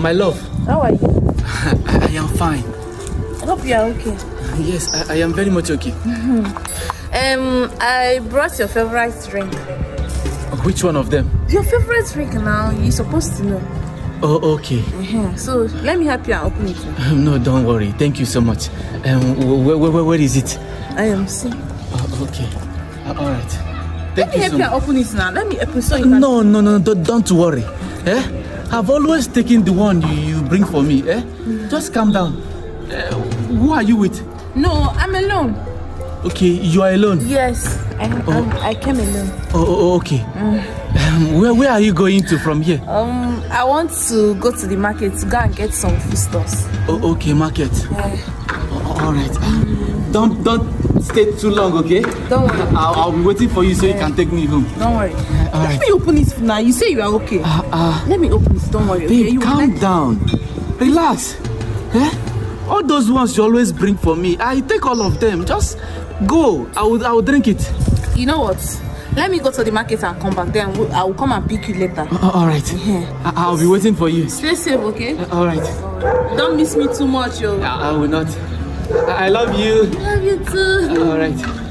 My love. How are you? I am fine. I hope you are okay. Yes, I am very much okay. I brought your favorite drink. Which one of them? Your favorite drink now, you're supposed to know. Oh, okay. So let me help you and open it. No, don't worry. Thank you so much. Where is it? I am sick. Oh, okay. All right. Let me help you and open it now. Let me open so you can... No, don't worry. I've always taken the one you bring for me. Just calm down. Who are you with? No, I'm alone. Okay, you are alone? Yes, I came alone. Oh, okay. Where are you going to from here? I want to go to the market to go and get some foodstuffs. Oh, okay, market. All right. Don't stay too long, okay? Don't worry. I'll be waiting for you so you can take me home. Don't worry. All right. Let me open it now. You say you are okay. Let me open it. Don't worry. Babe, Okay? calm down. Relax. All those ones you always bring for me, I take all of them. Just go. I will drink it. You know what? Let me go to the market and come back. Then I will come and pick you later. All right. I'll be waiting for you. Stay safe, okay? All right. Don't miss me too much, yo. I will not. I love you. Love you too. All right.